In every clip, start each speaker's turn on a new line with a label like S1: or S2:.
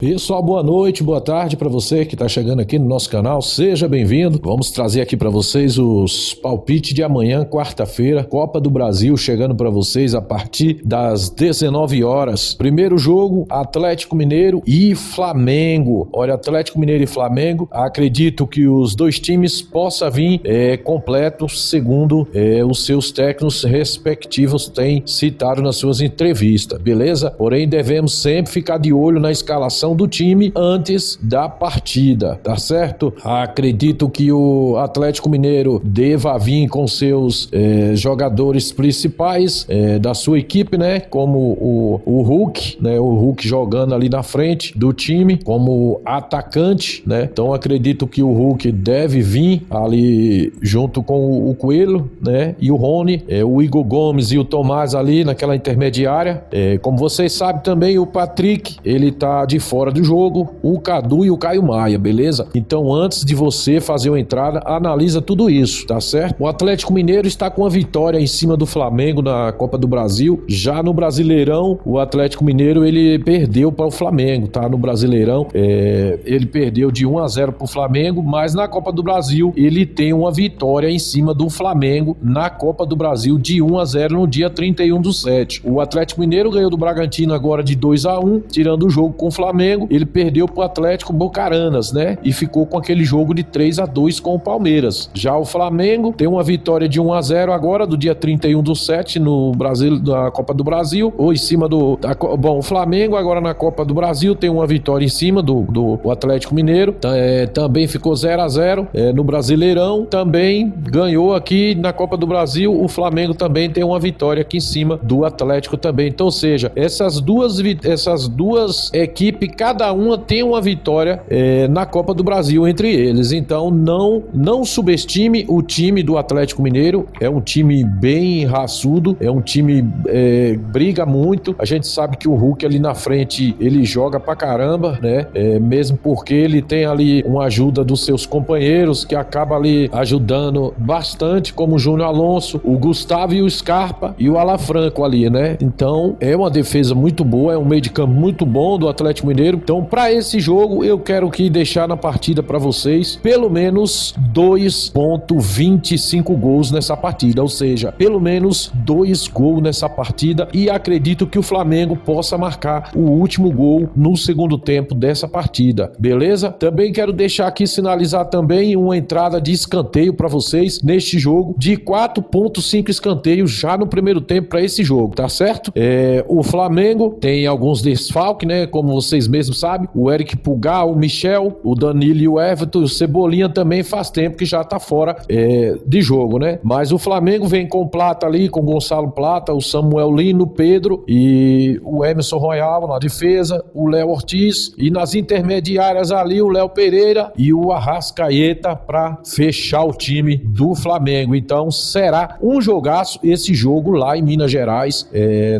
S1: Pessoal, boa noite, boa tarde para você que está chegando aqui no nosso canal, seja bem-vindo. Vamos trazer aqui para vocês os palpites de amanhã, quarta-feira, Copa do Brasil, chegando para vocês a partir das 19 horas. Primeiro jogo, Atlético Mineiro e Flamengo. Olha, Atlético Mineiro e Flamengo, acredito que os dois times possam vir completos, segundo os seus técnicos respectivos têm citado nas suas entrevistas, beleza? Porém, devemos sempre ficar de olho na escalação do time antes da partida, tá certo? Acredito que o Atlético Mineiro deva vir com seus jogadores principais da sua equipe, né? Como o Hulk, né? O Hulk jogando ali na frente do time como atacante, né? Então acredito que o Hulk deve vir ali junto com o Coelho, né? E o Rony, o Igor Gomes e o Tomás ali naquela intermediária. Como vocês sabem também, o Patrick, ele tá de fora do jogo, o Cadu e o Caio Maia, beleza? Então antes de você fazer uma entrada, analisa tudo isso, tá certo? O Atlético Mineiro está com a vitória em cima do Flamengo na Copa do Brasil. Já no Brasileirão, o Atlético Mineiro, ele perdeu para o Flamengo, tá? No Brasileirão, ele perdeu de 1-0 para o Flamengo, mas na Copa do Brasil, ele tem uma vitória em cima do Flamengo na Copa do Brasil de 1-0 no dia 31/7. O Atlético Mineiro ganhou do Bragantino agora de 2-1, tirando o jogo com o Flamengo. Ele perdeu pro Atlético Bucaranas, né? E ficou com aquele jogo de 3-2 com o Palmeiras. Já o Flamengo tem uma vitória de 1-0 agora, do dia 31/7 no Brasil, na Copa do Brasil, ou em cima o Flamengo agora na Copa do Brasil tem uma vitória em cima do Atlético Mineiro. Também ficou 0-0 no Brasileirão, também ganhou aqui na Copa do Brasil. O Flamengo também tem uma vitória aqui em cima do Atlético também. Então, ou seja, essas duas equipes, cada uma tem uma vitória na Copa do Brasil entre eles. Então não subestime o time do Atlético Mineiro. É um time bem raçudo, é um time briga muito. A gente sabe que o Hulk ali na frente, ele joga pra caramba, né? Mesmo porque ele tem ali uma ajuda dos seus companheiros que acaba ali ajudando bastante, como o Júnior Alonso, o Gustavo e o Scarpa e o Alan Franco ali, né? Então é uma defesa muito boa, é um meio de campo muito bom do Atlético Mineiro. Então, para esse jogo, eu quero deixar na partida para vocês pelo menos 2,25 gols nessa partida, ou seja, pelo menos 2 gols nessa partida, e acredito que o Flamengo possa marcar o último gol no segundo tempo dessa partida, beleza? Também quero deixar aqui, sinalizar também uma entrada de escanteio para vocês neste jogo, de 4,5 escanteios já no primeiro tempo para esse jogo, tá certo? O Flamengo tem alguns desfalques, né? Como vocês mesmos sabem, o Eric Pulgar, o Michel, o Danilo e o Everton, o Cebolinha também faz tempo que já tá fora de jogo, né? Mas o Flamengo vem com o Plata ali, com o Gonçalo Plata, o Samuel Lino, o Pedro e o Emerson Royal na defesa, o Léo Ortiz, e nas intermediárias ali o Léo Pereira e o Arrascaeta para fechar o time do Flamengo. Então será um jogaço esse jogo lá em Minas Gerais,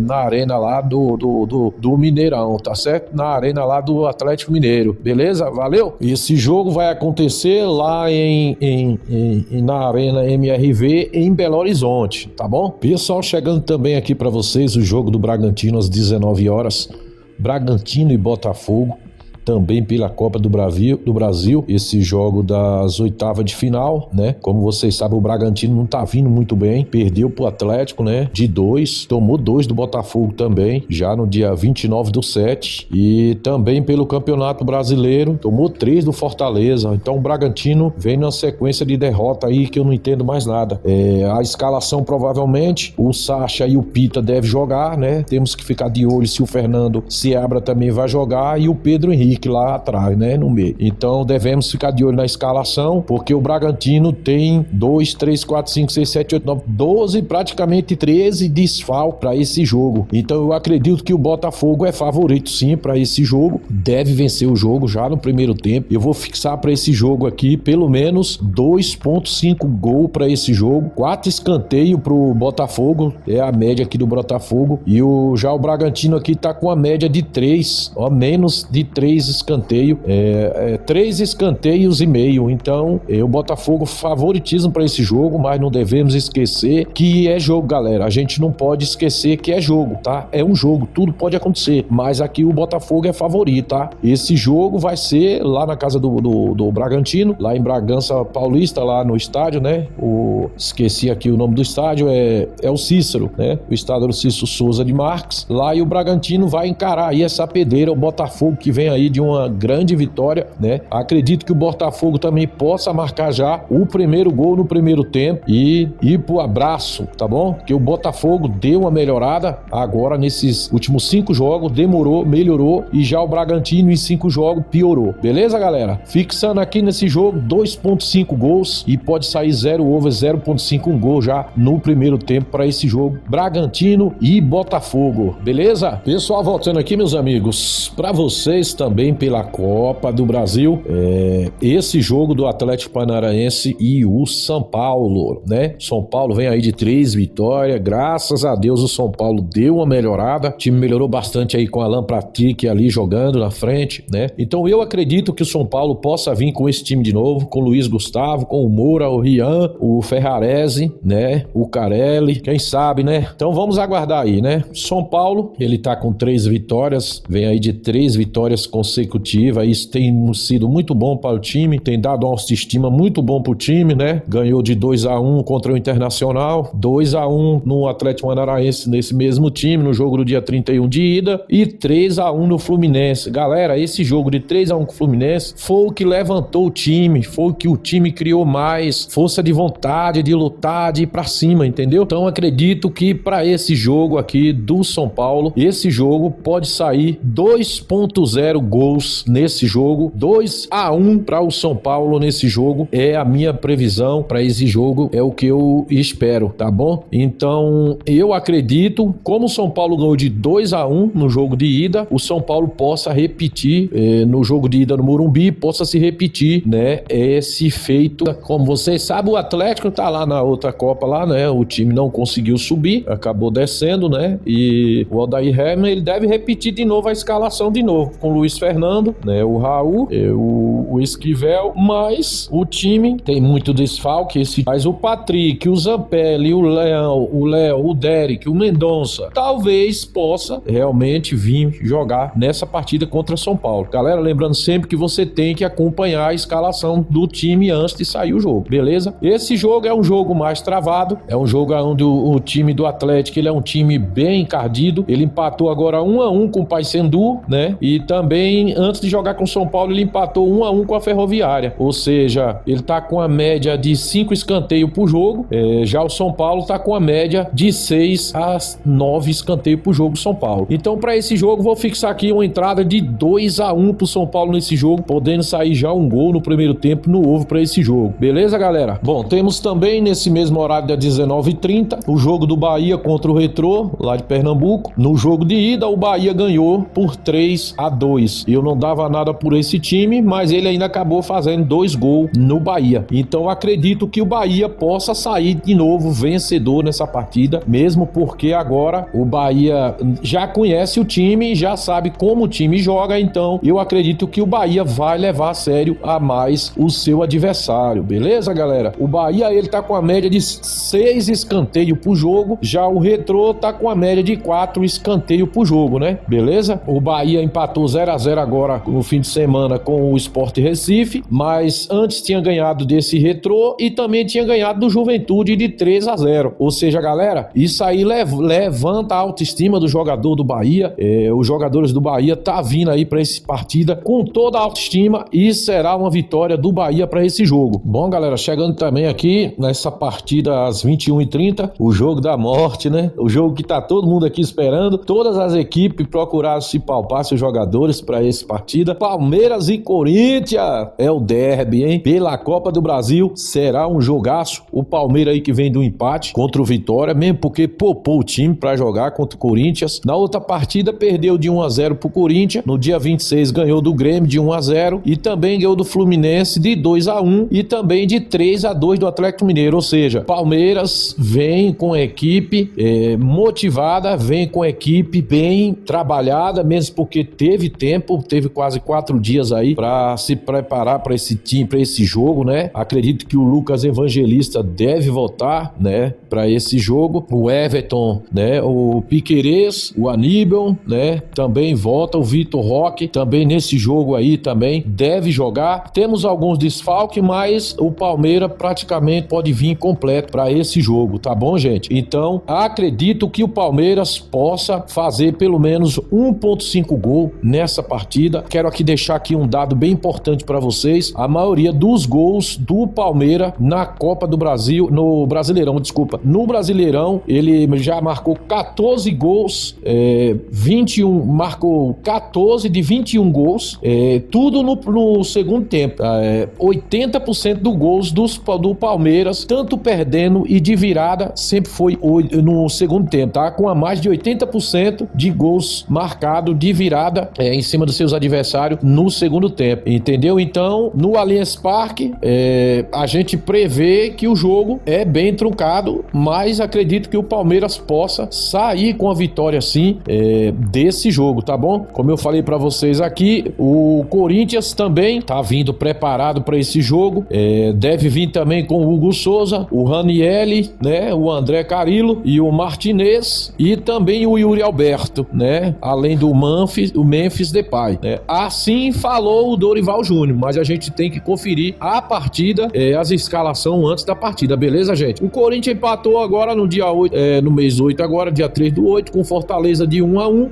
S1: na arena lá do Mineirão, tá certo? Na arena lá do Atlético Mineiro, beleza? Valeu? Esse jogo vai acontecer lá na Arena MRV em Belo Horizonte, tá bom? Pessoal, chegando também aqui para vocês o jogo do Bragantino às 19 horas, Bragantino e Botafogo, também pela Copa do Brasil, esse jogo das oitavas de final, né? Como vocês sabem, o Bragantino não tá vindo muito bem, perdeu pro Atlético, né? De 2, tomou 2 do Botafogo também, já no dia 29/7, e também pelo Campeonato Brasileiro, tomou 3 do Fortaleza. Então o Bragantino vem numa sequência de derrota aí que eu não entendo mais nada. A escalação provavelmente, o Sacha e o Pita devem jogar, né? Temos que ficar de olho se o Fernando Seabra também vai jogar e o Pedro Henrique lá atrás, né, no meio. Então devemos ficar de olho na escalação, porque o Bragantino tem 2, 3, 4, 5, 6, 7, 8, 9, 12, praticamente 13 desfalques para esse jogo. Então eu acredito que o Botafogo é favorito sim para esse jogo, deve vencer o jogo já no primeiro tempo. Eu vou fixar para esse jogo aqui pelo menos 2,5 gol para esse jogo, 4 escanteios pro Botafogo, é a média aqui do Botafogo, e já o Bragantino aqui tá com a média de 3, menos de 3 3 escanteios e meio. Então, o Botafogo favoritismo para esse jogo, mas não devemos esquecer que é jogo, galera. A gente não pode esquecer que é jogo, tá? É um jogo, tudo pode acontecer, mas aqui o Botafogo é favorito, tá? Esse jogo vai ser lá na casa do Bragantino, lá em Bragança Paulista, lá no estádio, né? Esqueci aqui o nome do estádio, é o Cícero, né? O estádio do Cícero Souza de Marques. Lá e o Bragantino vai encarar aí essa pedreira, o Botafogo que vem aí de uma grande vitória, né? Acredito que o Botafogo também possa marcar já o primeiro gol no primeiro tempo e ir pro abraço, tá bom? Que o Botafogo deu uma melhorada agora nesses últimos 5 jogos, demorou, melhorou, e já o Bragantino em 5 jogos piorou. Beleza, galera? Fixando aqui nesse jogo 2.5 gols e pode sair 0 over 0.5 um gol já no primeiro tempo para esse jogo Bragantino e Botafogo. Beleza? Pessoal, voltando aqui, meus amigos, para vocês também pela Copa do Brasil, esse jogo do Atlético Paranaense e o São Paulo, né? São Paulo vem aí de 3 vitórias, graças a Deus o São Paulo deu uma melhorada, o time melhorou bastante aí com Alan Patrick ali jogando na frente, né? Então eu acredito que o São Paulo possa vir com esse time de novo, com o Luiz Gustavo, com o Moura, o Rian, o Ferrarese, né? O Carelli, quem sabe, né? Então vamos aguardar aí, né? São Paulo, ele tá com 3 vitórias, vem aí de 3 vitórias consecutivas, isso tem sido muito bom para o time, tem dado uma autoestima muito bom pro time, né? Ganhou de 2-1 contra o Internacional, 2-1 no Atlético Paranaense nesse mesmo time, no jogo do dia 31 de ida, e 3-1 no Fluminense. Galera, esse jogo de 3-1 com o Fluminense foi o que levantou o time, foi o que o time criou mais força de vontade, de lutar, de ir pra cima, entendeu? Então acredito que para esse jogo aqui do São Paulo, esse jogo pode sair 2.0 gols nesse jogo, 2-1 para o São Paulo nesse jogo, é a minha previsão para esse jogo, é o que eu espero, tá bom? Então eu acredito, como o São Paulo ganhou de 2-1 no jogo de ida, o São Paulo possa repetir no jogo de ida no Morumbi, possa se repetir, né, esse feito. Como vocês sabem, o Atlético tá lá na outra Copa lá, né, o time não conseguiu subir, acabou descendo, né, e o Odair Hellmann, ele deve repetir de novo a escalação de novo, com o Luiz Fernando, né, o Raul, o Esquivel, mas o time tem muito desfalque, mas o Patrick, o Zampelli, o Léo, o Derek, o Mendonça, talvez possa realmente vir jogar nessa partida contra São Paulo. Galera, lembrando sempre que você tem que acompanhar a escalação do time antes de sair o jogo, beleza? Esse jogo é um jogo mais travado, é um jogo onde o time do Atlético, ele é um time bem encardido, ele empatou agora 1-1 com o Paysandu, né? E também, antes de jogar com o São Paulo, ele empatou 1-1 com a Ferroviária, ou seja, ele tá com a média de 5 escanteios por jogo, já o São Paulo tá com a média de 6 a 9 escanteios por jogo São Paulo. Então, para esse jogo, vou fixar aqui uma entrada de 2-1 pro São Paulo nesse jogo, podendo sair já um gol no primeiro tempo no ovo para esse jogo. Beleza, galera? Bom, temos também nesse mesmo horário das 19h30 o jogo do Bahia contra o Retrô, lá de Pernambuco. No jogo de ida, o Bahia ganhou por 3-2. Eu não dava nada por esse time, mas ele ainda acabou fazendo 2 gols no Bahia. Então, acredito que o Bahia possa sair de novo vencedor nessa partida, mesmo porque agora o Bahia já conhece o time, já sabe como o time joga, então eu acredito que o Bahia vai levar a sério a mais o seu adversário, beleza, galera? O Bahia, ele tá com a média de 6 escanteios por jogo, já o Retrô tá com a média de 4 escanteios por jogo, né? Beleza? O Bahia empatou 0-0 agora no fim de semana com o Sport Recife, mas antes tinha ganhado desse Retrô e também tinha ganhado do Juventude de 3-0. Ou seja, galera, isso aí levanta a autoestima do jogador do Bahia. Os jogadores do Bahia tá vindo aí para essa partida com toda a autoestima e será uma vitória do Bahia para esse jogo. Bom, galera, chegando também aqui nessa partida às 21h30, o jogo da morte, né? O jogo que tá todo mundo aqui esperando. Todas as equipes procuraram se palpar seus jogadores para essa partida. Palmeiras e Corinthians é o derby, hein? Pela Copa do Brasil, será um jogaço. O Palmeiras aí que vem do empate contra o Vitória, mesmo porque poupou o time para jogar contra o Corinthians. Na outra partida, perdeu de 1-0 pro Corinthians. No dia 26, ganhou do Grêmio de 1-0 e também ganhou do Fluminense de 2-1 e também de 3-2 do Atlético Mineiro. Ou seja, Palmeiras vem com a equipe motivada, vem com a equipe bem trabalhada, mesmo porque teve tempo tempo, teve quase 4 dias aí para se preparar para esse time, para esse jogo, né? Acredito que o Lucas Evangelista deve voltar, né, para esse jogo. O Everton, né, o Piquerez, o Aníbal, né, também volta. O Vitor Roque também nesse jogo aí também deve jogar. Temos alguns desfalques, mas o Palmeiras praticamente pode vir completo para esse jogo, tá bom, gente? Então, acredito que o Palmeiras possa fazer pelo menos 1.5 gol nessa partida. Quero aqui deixar aqui um dado bem importante para vocês. A maioria dos gols do Palmeiras na Copa do Brasil, no Brasileirão, desculpa, no Brasileirão, ele já marcou 14 gols, 21, marcou 14 de 21 gols, tudo no segundo tempo. 80% dos gols do Palmeiras, tanto perdendo e de virada, sempre foi no segundo tempo, tá? Com a mais de 80% de gols marcados de virada em cima dos seus adversários no segundo tempo, entendeu? Então, no Allianz Parque, a gente prevê que o jogo é bem truncado, mas acredito que o Palmeiras possa sair com a vitória sim desse jogo, tá bom? Como eu falei pra vocês aqui, o Corinthians também tá vindo preparado para esse jogo, deve vir também com o Hugo Souza, o Ranieri, né, o André Carilo e o Martinez e também o Yuri Alberto, né, além do Memphis Depay, né? Assim falou o Dorival Júnior, mas a gente tem que conferir a partida, as escalações antes da partida, beleza, gente? O Corinthians empatou agora no dia 8, no mês 8 agora, dia 3/8, com Fortaleza de 1-1,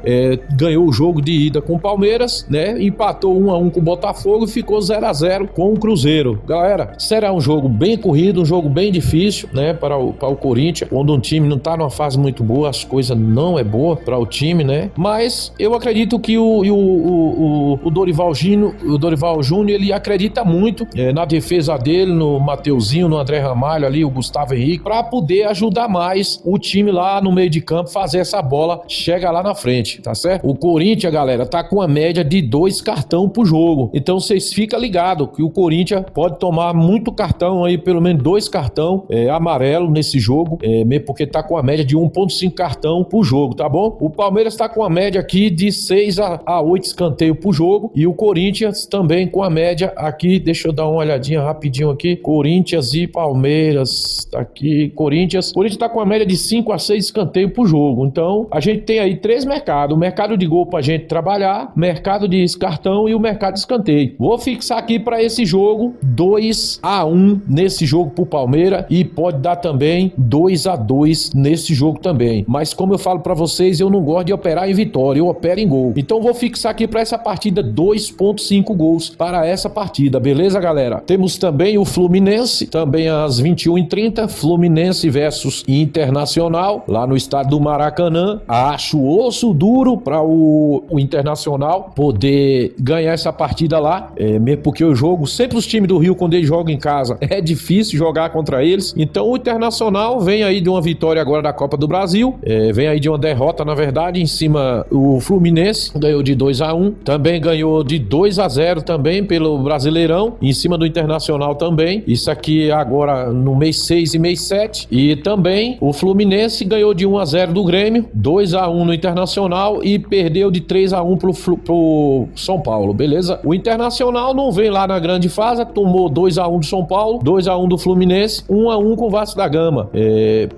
S1: ganhou o jogo de ida com o Palmeiras, né, empatou 1-1 com o Botafogo e ficou 0-0 com o Cruzeiro. Galera, será um jogo bem corrido, um jogo bem difícil, né, para o Corinthians, quando um time não tá numa fase muito boa, as coisas não é boa para o time, né, mas eu acredito que o Dorival Júnior, ele acredita muito na defesa dele, no Mateuzinho, no André Ramalho ali, o Gustavo Henrique, para poder ajudar mais o time lá no meio de campo, fazer essa bola chega lá na frente, tá certo? O Corinthians, galera, tá com a média de 2 cartão por jogo, então vocês ficam ligados que o Corinthians pode tomar muito cartão aí, pelo menos 2 cartão amarelo nesse jogo, mesmo porque tá com a média de 1.5 cartão por jogo, tá bom? O Palmeiras tá com a média aqui de 6 a 8 escanteio por jogo e o Corinthians também com a média aqui, deixa eu dar uma olhadinha rapidinho aqui, Corinthians e Palmeiras, tá aqui, Corinthians tá com a média de 5 a 6 escanteio por jogo, então a gente tem aí 3 mercados, o mercado de gol pra gente trabalhar, mercado de cartão e o mercado de escanteio. Vou fixar aqui para esse jogo 2-1 nesse jogo pro Palmeiras e pode dar também 2-2 nesse jogo também, mas como eu falo para vocês, eu não gosto de operar em vitória, eu opero em gol, então vou fixar aqui para essa partida 2.5 gols para essa partida, beleza, galera? Temos também o Fluminense, também às 21h30, Fluminense versus Internacional, lá no estádio do Maracanã. Acho osso duro para o Internacional poder ganhar essa partida lá, mesmo porque o jogo, sempre os times do Rio, quando eles jogam em casa, é difícil jogar contra eles, então o Internacional vem aí de uma vitória agora da Copa do Brasil, vem aí de uma derrota, na verdade, em cima o Fluminense, ganhou de 2-1, também ganhou de 2-0 também pelo Brasileirão, em cima do Internacional também, isso aqui agora no mês 6 e mês 7, e também o Fluminense ganhou de 1-0 do Grêmio, 2-1 no Internacional e perdeu de 3-1 pro São Paulo, beleza? O Internacional não vem lá na grande fase, tomou 2-1 do São Paulo, 2-1 do Fluminense, 1-1 com o Vasco da Gama,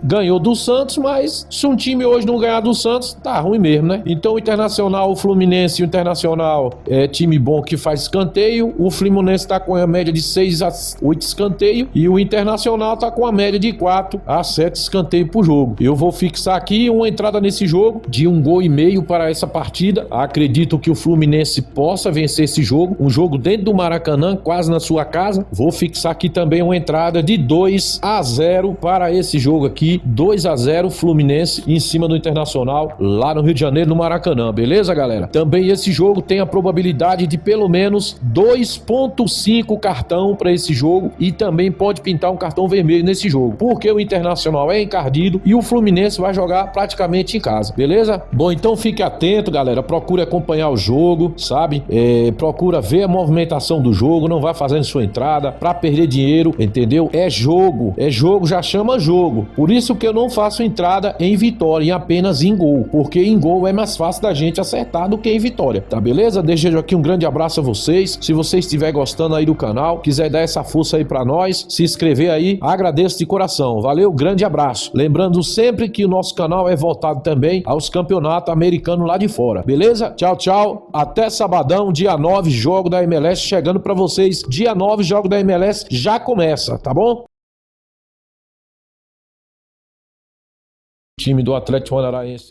S1: ganhou do Santos, mas se um time hoje não ganhar do Santos, tá ruim mesmo, né? Então o Internacional, o Fluminense e o Internacional é time bom que faz escanteio, o Fluminense tá com a média de 6 a 8 escanteio e o Internacional tá com a média de 4 a 7 escanteio por jogo. Eu vou fixar aqui uma entrada nesse jogo de 1,5 gols para essa partida. Acredito que o Fluminense possa vencer esse jogo, um jogo dentro do Maracanã, quase na sua casa. Vou fixar aqui também uma entrada de 2-0 para esse jogo aqui, 2-0 Fluminense em cima do Internacional lá no Rio de Janeiro, no Maracanã, beleza, galera? Também esse jogo tem a probabilidade de pelo menos 2.5 cartão para esse jogo e também pode pintar um cartão vermelho nesse jogo, porque o Internacional é encardido e o Fluminense vai jogar praticamente em casa, beleza? Bom, então fique atento, galera, procure acompanhar o jogo, sabe? Procura ver a movimentação do jogo, não vai fazendo sua entrada pra perder dinheiro, entendeu? É jogo, já chama jogo, por isso que eu não faço entrada em vitória, em apenas em gol, porque em gol é mais fácil da gente acertar do que em vitória, tá beleza? Desejo aqui um grande abraço a vocês. Se você estiver gostando aí do canal, quiser dar essa força aí pra nós, se inscrever aí, agradeço de coração. Valeu, grande abraço. Lembrando sempre que o nosso canal é voltado também aos campeonatos americanos lá de fora, beleza? Tchau, tchau. Até sabadão, dia 9, jogo da MLS chegando pra vocês. Dia 9, jogo da MLS já começa, tá bom? Time do Atlético Paranaense.